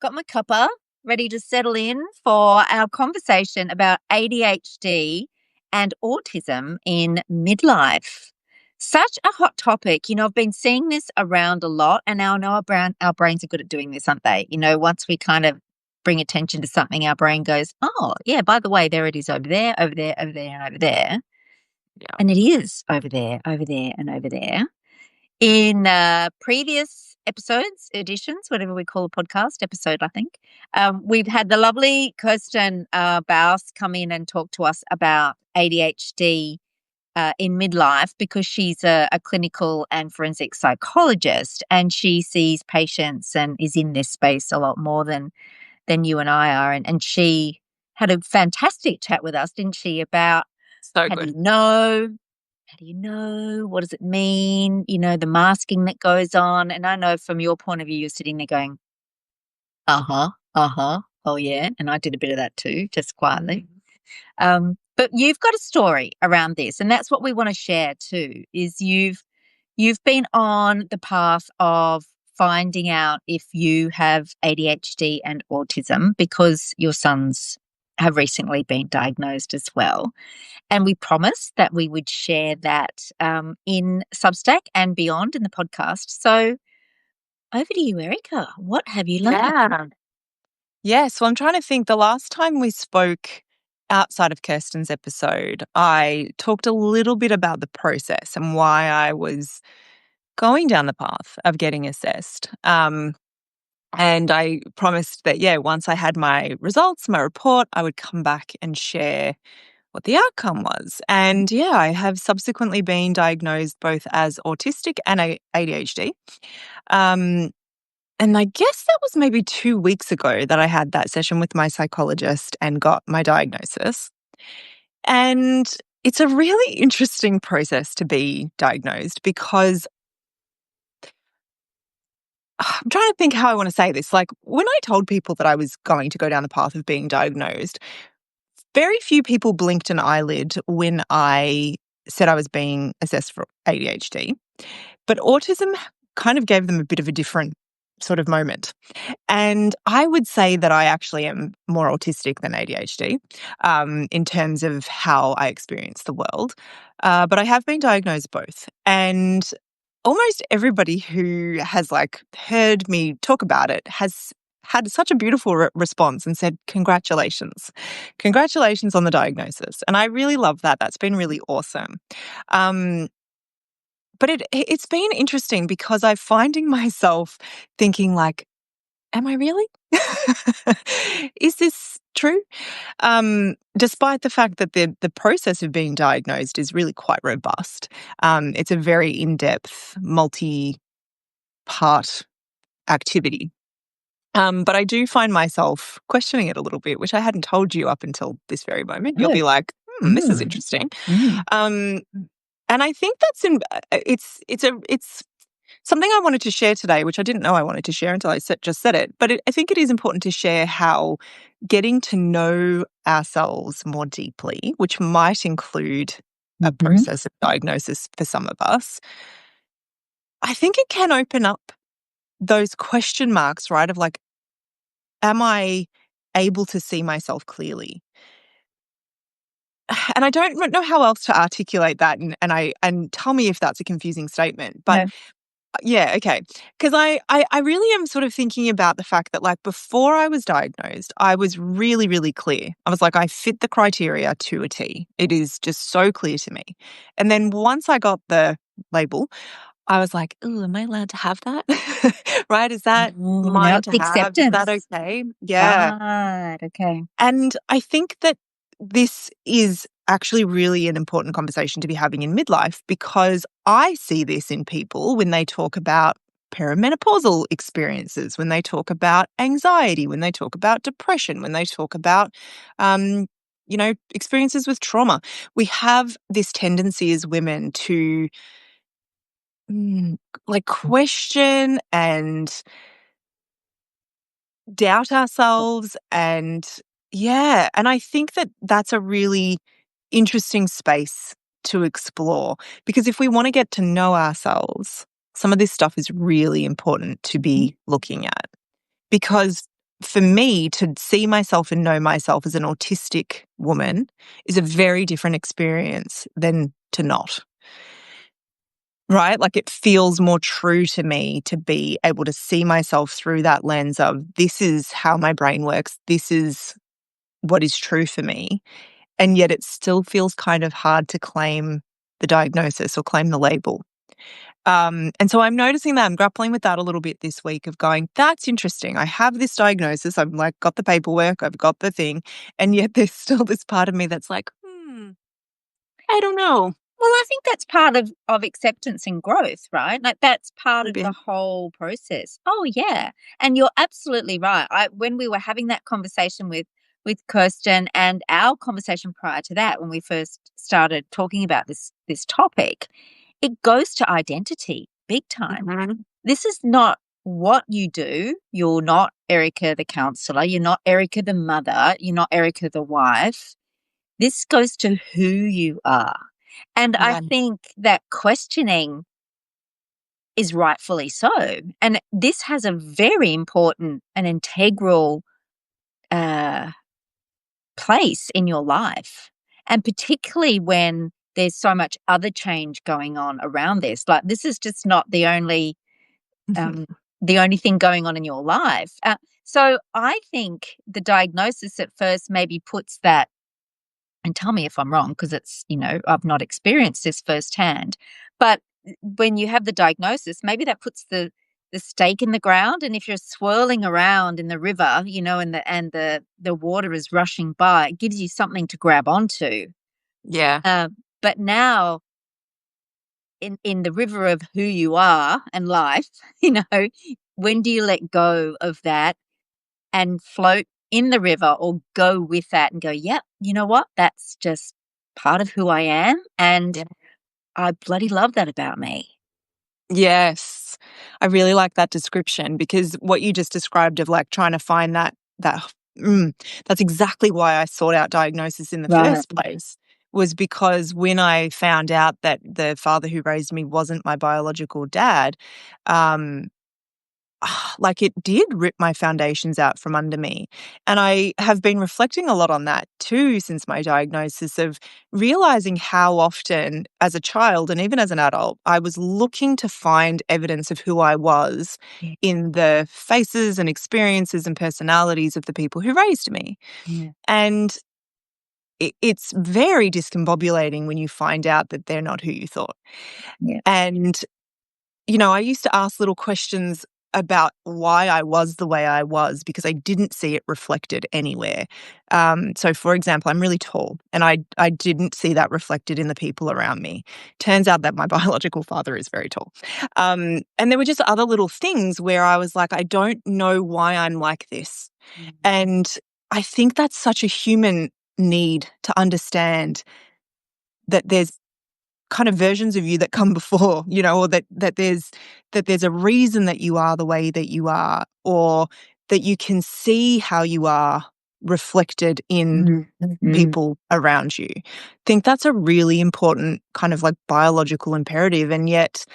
got my cuppa, ready to settle in for our conversation about ADHD and autism in midlife. Such a hot topic. I've been seeing this around a lot, and now I know our brains are good at doing this, aren't they? Once we kind of bring attention to something, our brain goes, oh, yeah, by the way, there it is over there, over there, over there, and over there. Yeah. And it is over there, and over there. In previous editions, whatever we call a podcast episode, I think, we've had the lovely Kirsten Baus come in and talk to us about ADHD in midlife, because she's a clinical and forensic psychologist, and she sees patients and is in this space a lot more than you and I are. And she had a fantastic chat with us, didn't she, about So how good. do you know? How do you know? What does it mean? The masking that goes on. And I know from your point of view, you're sitting there going, oh yeah. And I did a bit of that too, just quietly. But you've got a story around this, and that's what we want to share too, is you've been on the path of finding out if you have ADHD and autism because your sons have recently been diagnosed as well. And we promised that we would share that in Substack and beyond in the podcast. So over to you, Erica. What have you learned? Yes. Well, I'm trying to think. The last time we spoke outside of Kirsten's episode, I talked a little bit about the process and why I was going down the path of getting assessed. And I promised that, once I had my results, my report, I would come back and share what the outcome was. And I have subsequently been diagnosed both as autistic and ADHD. And I guess that was maybe 2 weeks ago that I had that session with my psychologist and got my diagnosis. And it's a really interesting process to be diagnosed, because I'm trying to think how I want to say this. Like, when I told people that I was going to go down the path of being diagnosed, very few people blinked an eyelid when I said I was being assessed for ADHD. But autism kind of gave them a bit of a different sort of moment. And I would say that I actually am more autistic than ADHD in terms of how I experience the world. But I have been diagnosed both. And almost everybody who has heard me talk about it has had such a beautiful response and said, congratulations on the diagnosis. And I really love that. That's been really awesome. But it's been interesting, because I'm finding myself thinking am I really? Is this true? Despite the fact that the process of being diagnosed is really quite robust. It's a very in-depth, multi-part activity. But I do find myself questioning it a little bit, which I hadn't told you up until this very moment. You'll be like, this is interesting. And I think that's it's something I wanted to share today, which I didn't know I wanted to share until I just said it. But I think it is important to share how getting to know ourselves more deeply, which might include a process of diagnosis for some of us, I think it can open up those question marks, right? Of am I able to see myself clearly? And I don't know how else to articulate that, and tell me if that's a confusing statement. But yeah, okay. Because I really am sort of thinking about the fact that before I was diagnosed, I was really, really clear. I was I fit the criteria to a T. It is just so clear to me. And then once I got the label, I was like, "Ooh, am I allowed to have that?" Right? Is that mine to have? Acceptance. Is that okay? Yeah. Right, okay. And I think that this is actually really an important conversation to be having in midlife, because I see this in people when they talk about perimenopausal experiences, when they talk about anxiety, when they talk about depression, when they talk about, experiences with trauma. We have this tendency as women to question and doubt ourselves. And I think that that's a really interesting space to explore, because if we want to get to know ourselves, some of this stuff is really important to be looking at, because for me to see myself and know myself as an autistic woman is a very different experience than to not. Right? Like, it feels more true to me to be able to see myself through that lens of this is how my brain works. This is what is true for me. And yet it still feels kind of hard to claim the diagnosis or claim the label. And so I'm noticing that I'm grappling with that a little bit this week of going, that's interesting. I have this diagnosis. I've like got the paperwork. I've got the thing. And yet there's still this part of me that's like, I don't know. Well, I think that's part of acceptance and growth, right? Like that's part A of the bit. whole process. Oh yeah. And you're absolutely right. When we were having that conversation with Kirsten and our conversation prior to that when we first started talking about this topic, it goes to identity big time. Mhm. This is not what you do. You're not Erica the counselor, you're not Erica the mother, you're not Erica the wife. This goes to who you are. And I Yeah. think that questioning is rightfully so. And this has a very important and integral uh, place in your life. And particularly when there's so much other change going on around this. Like this is just not um, the only thing going on in your life. So I think the diagnosis at first maybe puts that, and tell me if I'm wrong because it's, I've not experienced this firsthand. But when you have the diagnosis, maybe that puts the stake in the ground. And if you're swirling around in the river, and the water is rushing by, it gives you something to grab onto. Yeah. But now in the river of who you are and life, when do you let go of that and float in the river or go with that and go, yep, you know what? That's just part of who I am. And Yeah. I bloody love that about me. Yes. I really like that description because what you just described of like trying to find that mm, that's exactly why I sought out diagnosis in the Right. first place, was because when I found out that the father who raised me wasn't my biological dad, um, like it did rip my foundations out from under me. And I have been reflecting a lot on that too since my diagnosis, of realizing how often as a child and even as an adult, I was looking to find evidence of who I was Yeah. in the faces and experiences and personalities of the people who raised me. Yeah. And it's very discombobulating when you find out that they're not who you thought. Yeah. And I used to ask little questions about why I was the way I was because I didn't see it reflected anywhere. So, for example, I'm really tall, and I didn't see that reflected in the people around me. Turns out that my biological father is very tall. And there were just other little things where I was like, I don't know why I'm like this. Mm. And I think that's such a human need to understand that there's kind of versions of you that come before, or that there's a reason that you are the way that you are, or that you can see how you are reflected in Mm. Mm. people around you. I think that's a really important kind of like biological imperative, and yet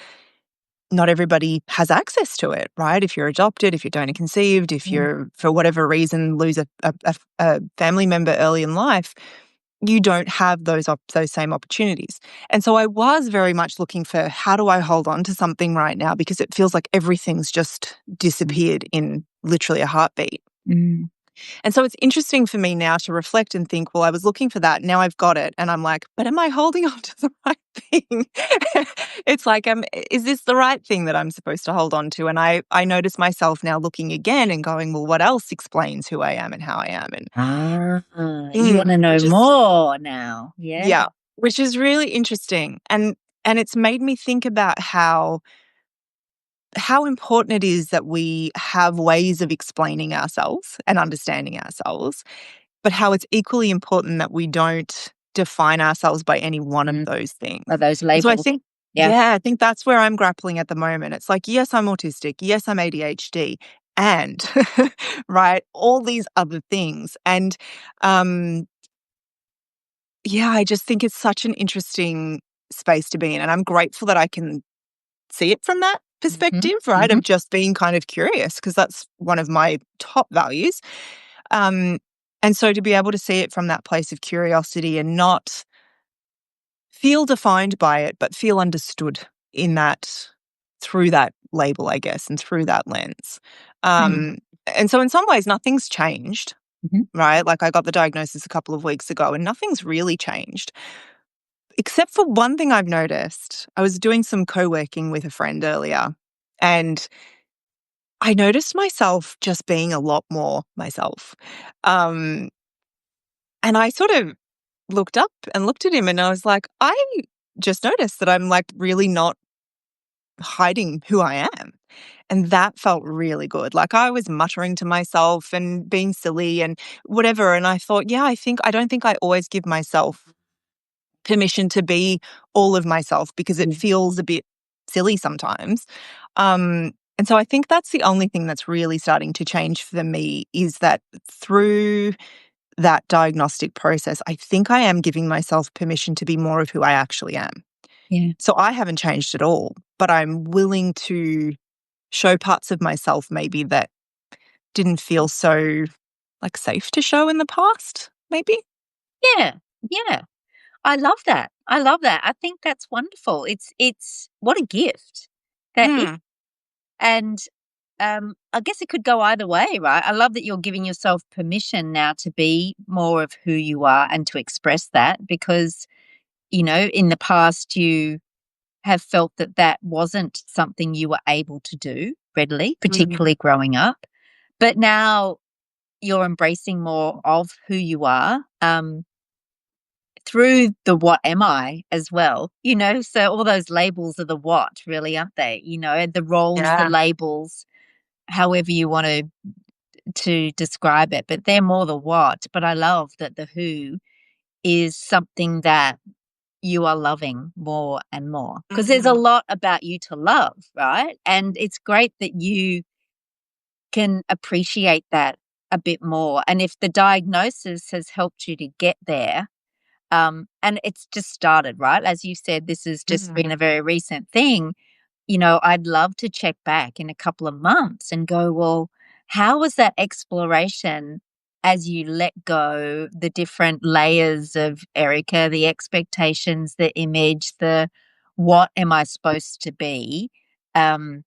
not everybody has access to it, right? If you're adopted, if you're donor conceived, if Mm. you're for whatever reason lose a family member early in life, you don't have those same opportunities. And so I was very much looking for, how do I hold on to something right now, because it feels like everything's just disappeared in literally a heartbeat. Mm. And so it's interesting for me now to reflect and think, well, I was looking for that. Now I've got it. And I'm like, but am I holding on to the right thing? It's like, is this the right thing that I'm supposed to hold on to? And I notice myself now looking again and going, well, what else explains who I am and how I am? And You want to know which is, more now. Yeah. yeah, which is really interesting. And it's made me think about how important it is that we have ways of explaining ourselves and understanding ourselves, but how it's equally important that we don't define ourselves by any one of Mm. those things. Are those And so I labels? think, Yeah. yeah, I think that's where I'm grappling at the moment. It's like, yes, I'm autistic. Yes, I'm ADHD. And, right, all these other things. And, yeah, I just think it's such an interesting space to be in. And I'm grateful that I can see it from that Mhm, perspective, right? mhm. Of just being kind of curious, because that's one of my top values. Um, and so to be able to see it from that place of curiosity and not feel defined by it, but feel understood in that through that label, I guess, and through that lens. Mm, Um, and so in some ways, nothing's changed, mhm. right? Like I got the diagnosis a couple of weeks ago and nothing's really changed. Except for one thing I've noticed. I was doing some co-working with a friend earlier, and I noticed myself just being a lot more myself. Um, and I sort of looked up and looked at him and I was like, I just noticed that I'm like really not hiding who I am. And that felt really good. Like I was muttering to myself and being silly and whatever. And I thought, yeah, I don't think I always give myself permission to be all of myself because it Yeah. feels a bit silly sometimes. And so I think that's the only thing that's really starting to change for me is that through that diagnostic process, I think I am giving myself permission to be more of who I actually am. Yeah. So I haven't changed at all, but I'm willing to show parts of myself maybe that didn't feel so like safe to show in the past, maybe. Yeah. Yeah. I love that. I love that. I think that's wonderful. It's what a gift that is. Mm, And I guess it could go either way, right? I love that you're giving yourself permission now to be more of who you are and to express that because, in the past you have felt that that wasn't something you were able to do readily, mm, particularly growing up. But now you're embracing more of who you are. Through the what am I as well, so all those labels are the what really, aren't they? The roles, the yeah. labels, however you want to describe it, but they're more the what. But I love that the who is something that you are loving more and more because there's a Mm, lot about you to love, right? And it's great that you can appreciate that a bit more. And if the diagnosis has helped you to get there, and it's just started, right? As you said, this has just mm. been a very recent thing. I'd love to check back in a couple of months and go, well, how was that exploration as you let go the different layers of Erica, the expectations, the image, the what am I supposed to be? Um,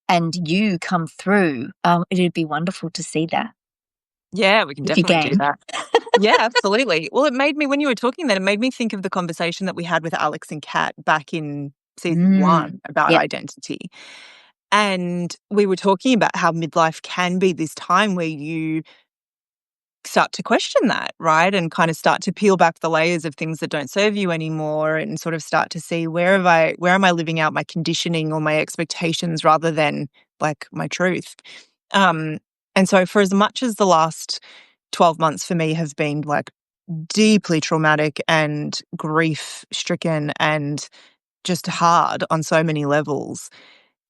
and you come through. It'd be wonderful to see that Yeah, we can if you definitely do can. that. Yeah, absolutely. Well, it made me, when you were talking then, it made me think of the conversation that we had with Alex and Kat back in season Mm, one about yep. identity. And we were talking about how midlife can be this time where you start to question that, right? And kind of start to peel back the layers of things that don't serve you anymore and sort of start to see where am I living out my conditioning or my expectations rather than like my truth. Um, and so for as much as the last 12 months for me have been like deeply traumatic and grief stricken and just hard on so many levels,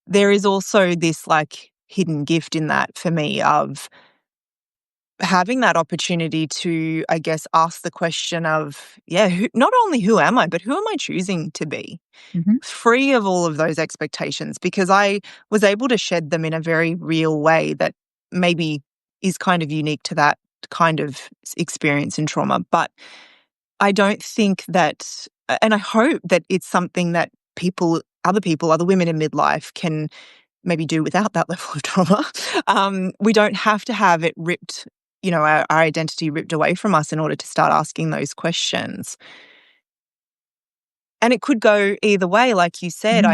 there is also this like hidden gift in that for me of having that opportunity to, I guess, ask the question of, yeah, not only who am I, but who am I choosing to be? Mhm. Free of all of those expectations, because I was able to shed them in a very real way that maybe is kind of unique to that kind of experience and trauma. But I don't think that, and I hope that it's something that people, other women in midlife can maybe do without that level of trauma. We don't have to have it ripped, our identity ripped away from us in order to start asking those questions. And it could go either way, like you said. Mm,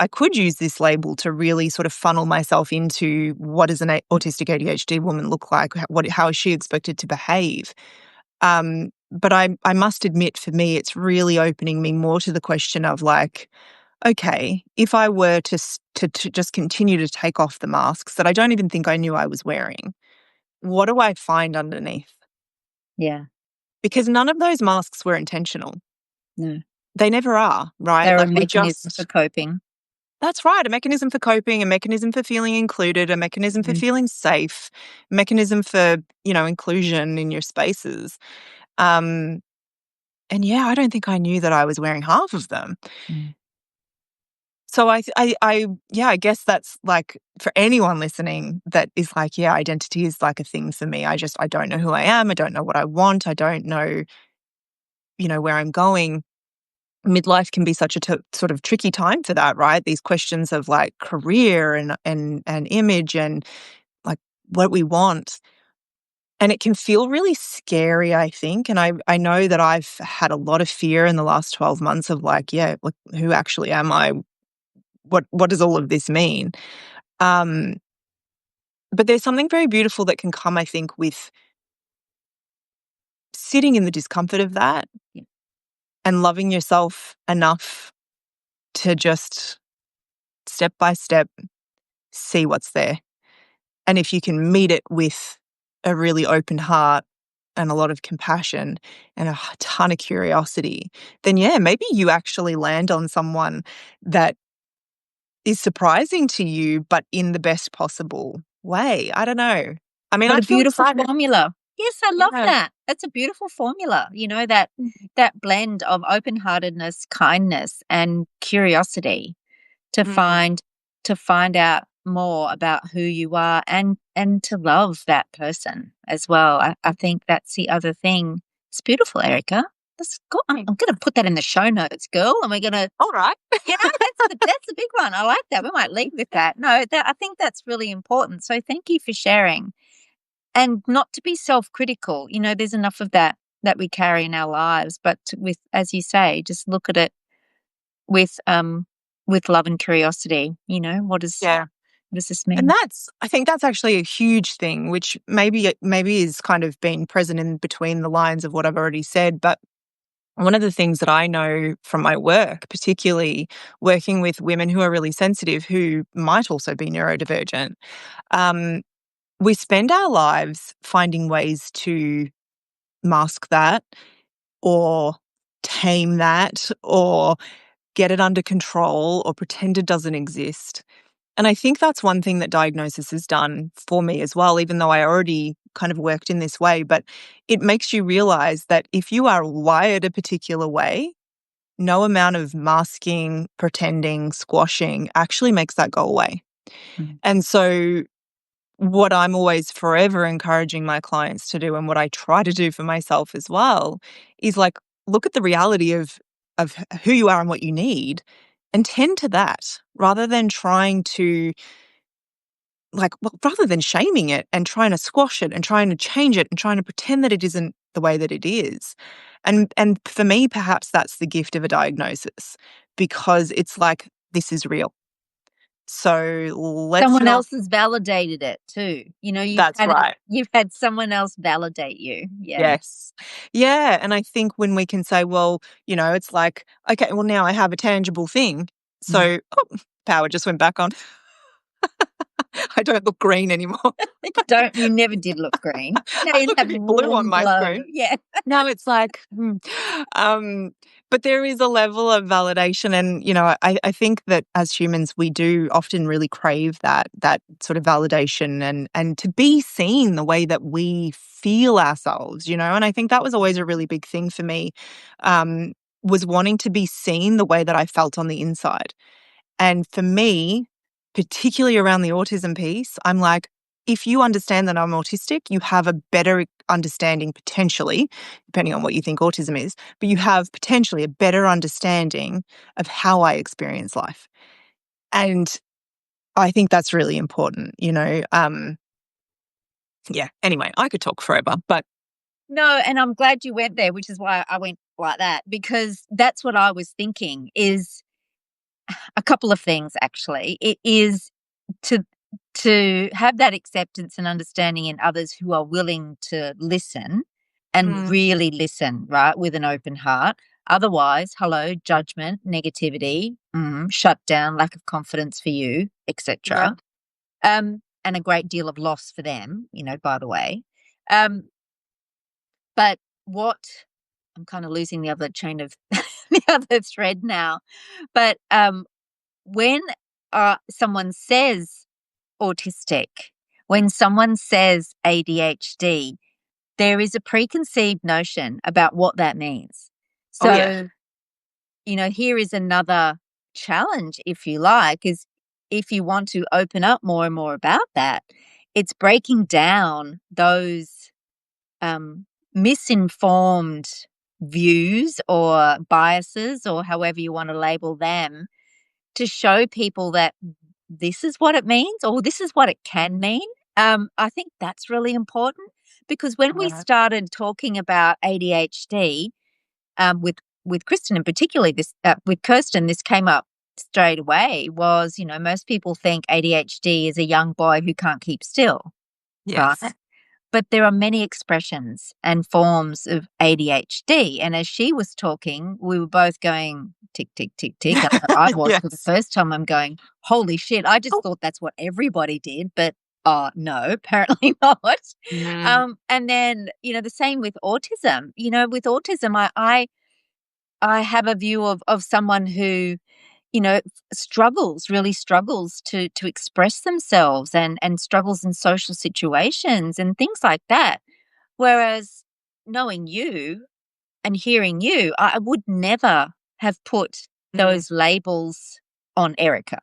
I could use this label to really sort of funnel myself into what does an autistic ADHD woman look like? How is she expected to behave? But I must admit, for me, it's really opening me more to the question of like, okay, if I were to just continue to take off the masks that I don't even think I knew I was wearing, what do I find underneath? yeah. Because none of those masks were intentional. No. They never are, right? They're a Like we mechanism for just coping. That's right, a mechanism for coping, a mechanism for feeling included, a mechanism for Mm, feeling safe, a mechanism for, inclusion in your spaces. Um, and yeah, I don't think I knew that I was wearing half of them. mm. So yeah, I guess that's like for anyone listening that is like, yeah, identity is like a thing for me. I don't know who I am. I don't know what I want. I don't know, where I'm going. Midlife can be such a sort of tricky time for that, right? These questions of like career and image and like what we want. And it can feel really scary, I think. And I know that I've had a lot of fear in the last 12 months of like, yeah, like who actually am I? What does all of this mean? Um, but there's something very beautiful that can come, I think, with sitting in the discomfort of that Yeah. and loving yourself enough to just step by step see what's there. And if you can meet it with a really open heart and a lot of compassion and a ton of curiosity, then yeah, maybe you actually land on someone that is surprising to you, but in the best possible way. I don't know. I mean, What I a feel beautiful excited. formula. Yes, I love Yeah. that. That's a beautiful formula. That blend of open-heartedness, kindness, and curiosity to Mm. find out more about who you are and to love that person as well. I think that's the other thing. It's beautiful, Erica. That's good. I'm going to put that in the show notes, girl, and we're going to, All right. that's the big one. I like that. We might lead with that. No, I think that's really important. So thank you for sharing, and not to be self-critical. There's enough of that we carry in our lives, but with, as you say, just look at it with love and curiosity. Yeah. What does this And mean? I think that's actually a huge thing, which maybe is kind of been present in between the lines of what I've already said. But one of the things that I know from my work, particularly working with women who are really sensitive, who might also be neurodivergent, um, we spend our lives finding ways to mask that or tame that or get it under control or pretend it doesn't exist. And I think that's one thing that diagnosis has done for me as well, even though I already kind of worked in this way. But it makes you realize that if you are wired a particular way, no amount of masking, pretending, squashing actually makes that go away. Mm. And so, what I'm always forever encouraging my clients to do, and what I try to do for myself as well, is like look at the reality of who you are and what you need, and tend to that rather than trying to rather than shaming it and trying to squash it and trying to change it and trying to pretend that it isn't the way that it is. And for me, perhaps that's the gift of a diagnosis because it's like, this is real. So let's Someone not. else has validated it too. That's right. You've had someone else validate you. Yeah. Yes. Yeah. And I think when we can say, well, it's like, okay, well, now I have a tangible thing. Mm. So power just went back on. I don't look green anymore. You never did look green. Now I you look a have bit blue on warm my glow. screen. Yeah. Now it's like, but there is a level of validation, and I think that as humans, we do often really crave that sort of validation and to be seen the way that we feel ourselves, And I think that was always a really big thing for me, was wanting to be seen the way that I felt on the inside. And for me, particularly around the autism piece, I'm like, if you understand that I'm autistic, you have a better understanding potentially, depending on what you think autism is, but you have potentially a better understanding of how I experience life. And I think that's really important. Yeah, anyway, I could talk forever, but No, and I'm glad you went there, which is why I went like that, because that's what I was thinking is a couple of things actually. It is to have that acceptance and understanding in others who are willing to listen and mm, really listen, right, with an open heart. Otherwise, hello, judgment, negativity, shut down, lack of confidence for you, yeah, etc. And a great deal of loss for them, by the way. Um, but what I'm kind of losing the other chain of the other thread now. But when someone says autistic, when someone says ADHD, there is a preconceived notion about what that means. oh yeah, So, here is another challenge, if you like, is if you want to open up more and more about that, it's breaking down those misinformed views or biases, or however you want to label them, to show people that this is what it means or this is what it can mean. I think that's really important because when we Yeah. started talking about ADHD, with Kristen and particularly this with Kirsten, this came up straight away. Was, most people think ADHD is a young boy who can't keep still, right? Yes. But there are many expressions and forms of ADHD. And as she was talking, we were both going tick, tick, tick, tick. I was for the Yes. first time. I'm going, holy shit. I just thought that's what everybody did. But no, apparently not. Mm. And then, the same with autism. With autism, I have a view of someone who, really struggles to express themselves and struggles in social situations and things like that. Whereas knowing you and hearing you, I would never have put Mm. those labels on Erica.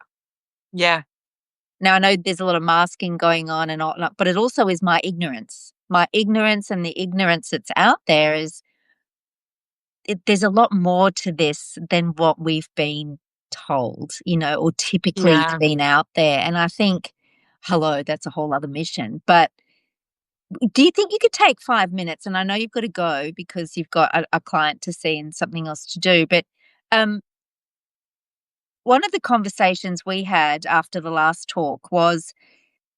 Yeah. Now, I know there's a lot of masking going on and all, but it also is my ignorance. My ignorance and the ignorance that's out there is there's a lot more to this than what we've been told, or typically Yeah. been out there. And I think, hello, that's a whole other mission. But do you think you could take 5 minutes? And I know you've got to go because you've got a client to see and something else to do. But um, one of the conversations we had after the last talk was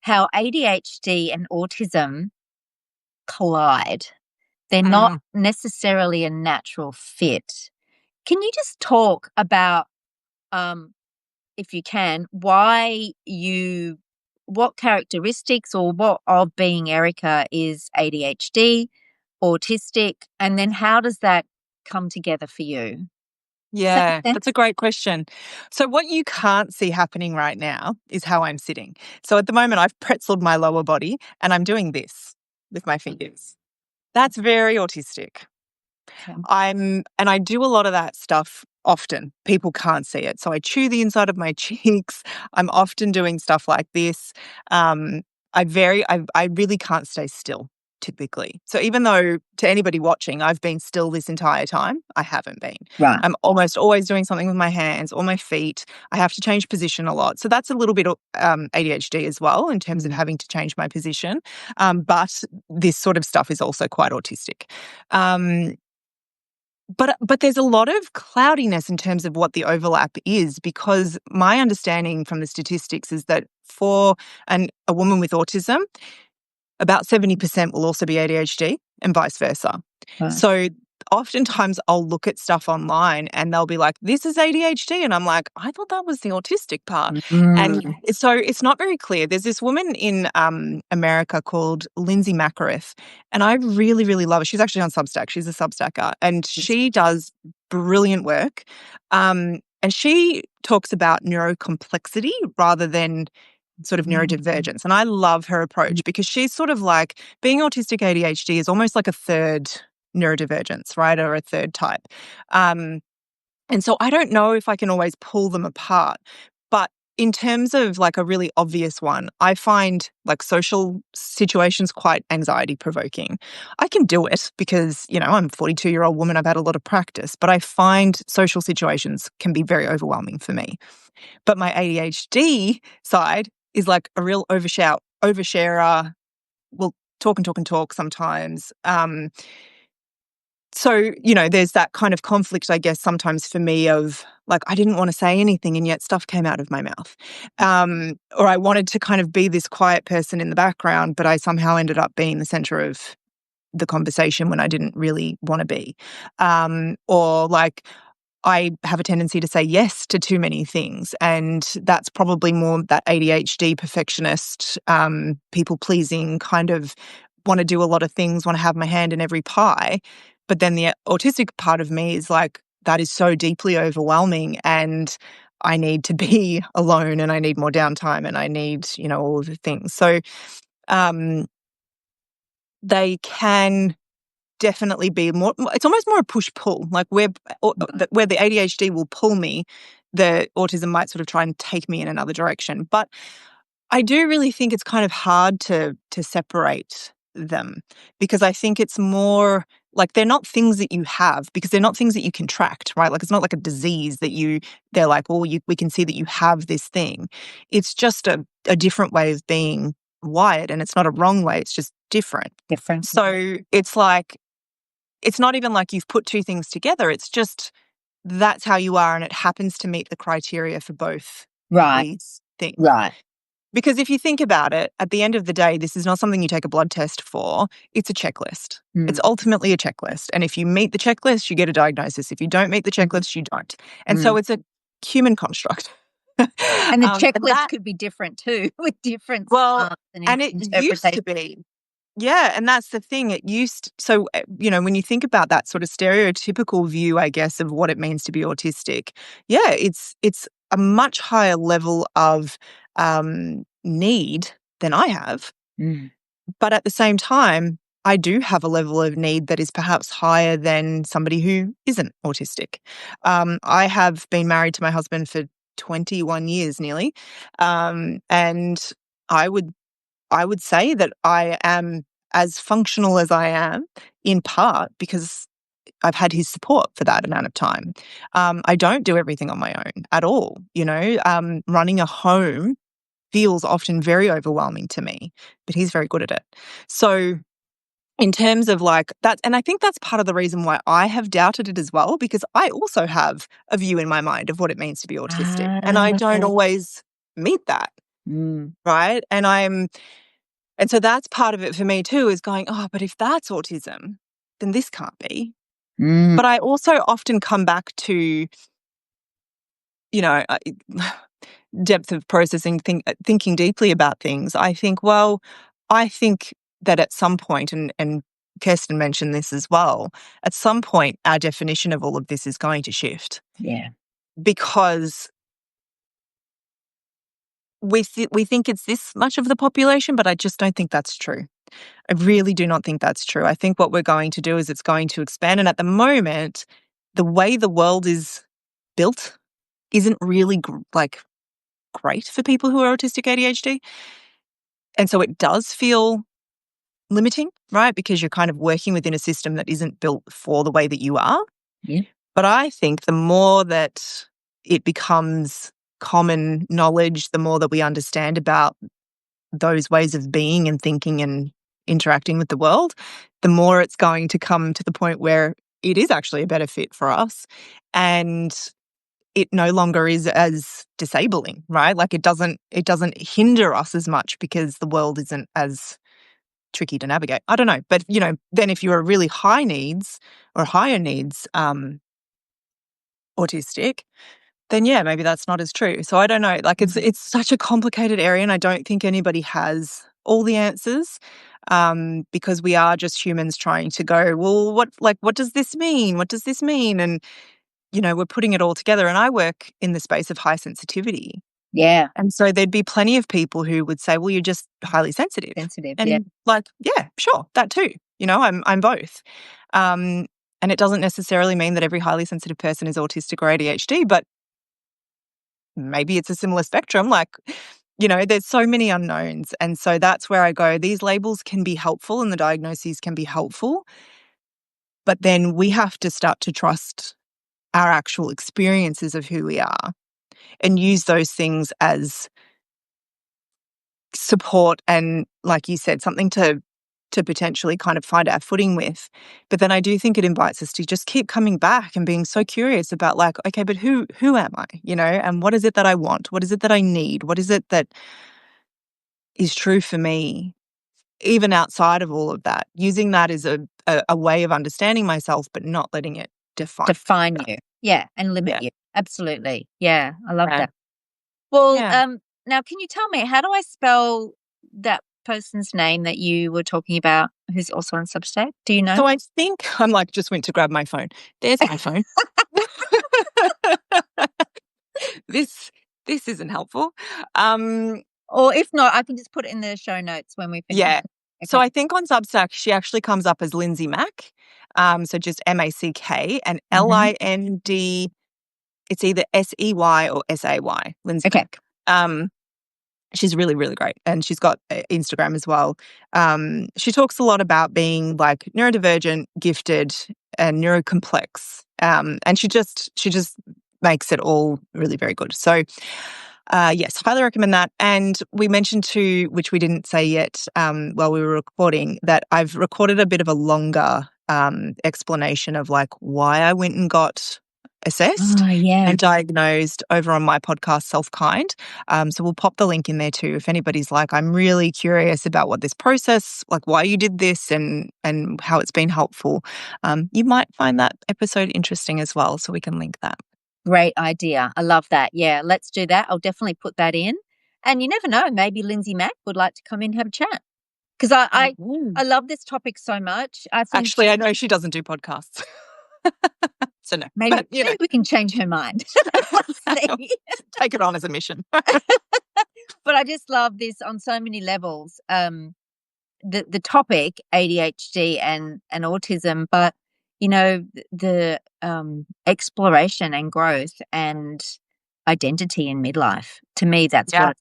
how ADHD and autism collide. They're not Mm. necessarily a natural fit. Can you just talk about, um, if you can, what characteristics or what of being Erica is ADHD, autistic, and then how does that come together for you? Does that Yeah, make that's a sense? great question. So, what you can't see happening right now is how I'm sitting. So, at the moment, I've pretzeled my lower body and I'm doing this with my fingers. That's very autistic. Okay. And I do a lot of that stuff often. People can't see it. So I chew the inside of my cheeks. I'm often doing stuff like this. Um, I really can't stay still typically. So even though to anybody watching, I've been still this entire time, I haven't been. Right. I'm almost always doing something with my hands or my feet. I have to change position a lot. So that's a little bit ADHD as well in terms of Mm. having to change my position. But this sort of stuff is also quite autistic. Um, but there's a lot of cloudiness in terms of what the overlap is, because my understanding from the statistics is that for a woman with autism, about 70% will also be ADHD and vice versa. Right. So oftentimes I'll look at stuff online and they'll be like, this is ADHD. And I'm like, I thought that was the autistic part. And Mm. so it's not very clear. There's this woman in America called Lindsay Macareth, and I really, really love her. She's actually on Substack. She's a Substacker and she does brilliant work. And she talks about neurocomplexity rather than sort of Mm. neurodivergence. And I love her approach because she's sort of like being autistic ADHD is almost like a third neurodivergence, right? Or a third type. Um, and so I don't know if I can always pull them apart. But in terms of like a really obvious one, I find like social situations quite anxiety provoking. I can do it because, I'm a 42-year-old woman. I've had a lot of practice, but I find social situations can be very overwhelming for me. But my ADHD side is like a real oversharer, will talk and talk and talk sometimes. So, there's that kind of conflict, I guess, sometimes for me of like, I didn't want to say anything and yet stuff came out of my mouth. Or I wanted to kind of be this quiet person in the background, but I somehow ended up being the center of the conversation when I didn't really want to be. Or like, I have a tendency to say yes to too many things. And that's probably more that ADHD perfectionist, people pleasing kind of want to do a lot of things, want to have my hand in every pie. But then the autistic part of me is like, that is so deeply overwhelming. And I need to be alone and I need more downtime and I need, all of the things. So um, they can definitely be more, it's almost more a push-pull, like where the ADHD will pull me, the autism might sort of try and take me in another direction. But I do really think it's kind of hard to separate them, because I think it's more like they're not things that you have, because they're not things that you contract, right? Like it's not like a disease that they're like, oh, we can see that you have this thing. It's just a different way of being wired, and it's not a wrong way. It's just different. Different. So it's like, it's not even like you've put two things together. It's just that's how you are, and it happens to meet the criteria for both of Right. these things. Right. Because if you think about it, at the end of the day, this is not something you take a blood test for. It's a checklist. It's ultimately a checklist. And if you meet the checklist, you get a diagnosis. If you don't meet the checklist, you don't. And so it's a human construct. And the checklist could be different too, with different and it used to be. Yeah, and that's the thing. It used so when you think about that sort of stereotypical view, I guess, of what it means to be autistic, yeah, it's a much higher level of need than I have. But at the same time, I do have a level of need that is perhaps higher than somebody who isn't autistic. I have been married to my husband for 21 years nearly, and I would say that I am as functional as I am, in part because I've had his support for that amount of time. I don't do everything on my own at all. Running a home feels often very overwhelming to me, but he's very good at it. So in terms of like that, and I think that's part of the reason why I have doubted it as well, because I also have a view in my mind of what it means to be autistic, and I don't always meet that. Right. And so that's part of it for me too, is going, oh, but if that's autism, then this can't be. But I also often come back to, depth of processing, thinking deeply about things. I think that at some point, and Kirsten mentioned this as well, at some point our definition of all of this is going to shift. Yeah. Because we think it's this much of the population, but I just don't think that's true. I really do not think that's true. I think what we're going to do is it's going to expand. And at the moment, the way the world is built isn't really great for people who are autistic ADHD. And so it does feel limiting, right? Because you're kind of working within a system that isn't built for the way that you are. Yeah. But I think the more that it becomes common knowledge, the more that we understand about those ways of being and thinking and interacting with the world, the more it's going to come to the point where it is actually a better fit for us, and it no longer is as disabling, right? Like it doesn't hinder us as much because the world isn't as tricky to navigate. I don't know, but then if you're a really high needs or higher needs autistic, then yeah, maybe that's not as true. So I don't know. Like it's such a complicated area, and I don't think anybody has all the answers, because we are just humans trying to go, well, what does this mean? What does this mean? And we're putting it all together. And I work in the space of high sensitivity. Yeah. And so there'd be plenty of people who would say, well, you're just highly sensitive. And yeah, sure, that too. I'm both. And it doesn't necessarily mean that every highly sensitive person is autistic or ADHD, but maybe it's a similar spectrum. There's so many unknowns. And so that's where I go, these labels can be helpful and the diagnoses can be helpful, but then we have to start to trust our actual experiences of who we are and use those things as support and, like you said, something to potentially kind of find our footing with. But then I do think it invites us to just keep coming back and being so curious about okay, but who am I, and what is it that I want? What is it that I need? What is it that is true for me, even outside of all of that? Using that as a way of understanding myself, but not letting it define you. Yeah, and limit you. Absolutely. Yeah, I love that. Well, now can you tell me, how do I spell that person's name that you were talking about who's also on Substack? Do you know? So I think I'm just went to grab my phone. There's my phone. This isn't helpful. Or if not, I can just put it in the show notes when we finish. Yeah. Okay. So I think on Substack she actually comes up as Lindsay Mack. So just MACK and LINDSAY. It's either SEY or SAY, Lindsay Okay. Mack. She's really, really great. And she's got Instagram as well. She talks a lot about being like neurodivergent, gifted, and neurocomplex. And she just makes it all really very good. So yes, highly recommend that. And we mentioned too, which we didn't say yet while we were recording, that I've recorded a bit of a longer explanation of like why I went and got assessed Oh, yeah. and diagnosed over on my podcast, Self Kind. So we'll pop the link in there too. If anybody's like, I'm really curious about what this process, like why you did this and how it's been helpful, you might find that episode interesting as well. So we can link that. Great idea. I love that. Yeah, let's do that. I'll definitely put that in. And you never know, maybe Lindsay Mack would like to come in and have a chat. Because I love this topic so much. I think Actually, I know she doesn't do podcasts. So no, maybe, but you know, maybe we can change her mind. We'll see. take it on as a mission. But I just love this on so many levels. The topic ADHD and autism, but you know the exploration and growth and identity in midlife. To me, Yeah,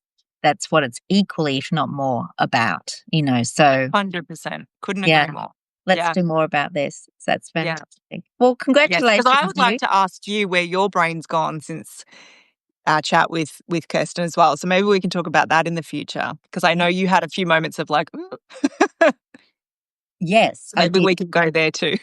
that's what it's equally, if not more, about. You know, so 100%. Couldn't yeah, agree more. let's Yeah, do more about this. So that's yeah. fantastic. Well, Yes, because I congratulations, would like you. to ask you where your brain's gone since our chat with Kirsten as well. So maybe we can talk about that in the future because I know you had a few moments of like, "Ooh." Yes, So I maybe did. we can go there too.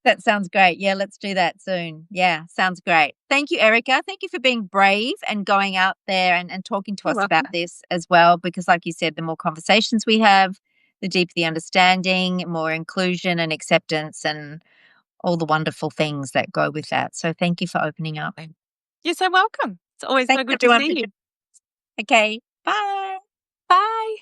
That sounds great. Yeah, let's do that soon. Yeah, sounds great. Thank you, Erica. Thank you for being brave and going out there and talking to You're us welcome. about this as well. Because, like you said, the more conversations we have, the deeper the understanding, more inclusion and acceptance, and all the wonderful things that go with that. So, thank you for opening up. You're so welcome. It's always so Thanks, good to everyone. see you. Okay, bye. Bye.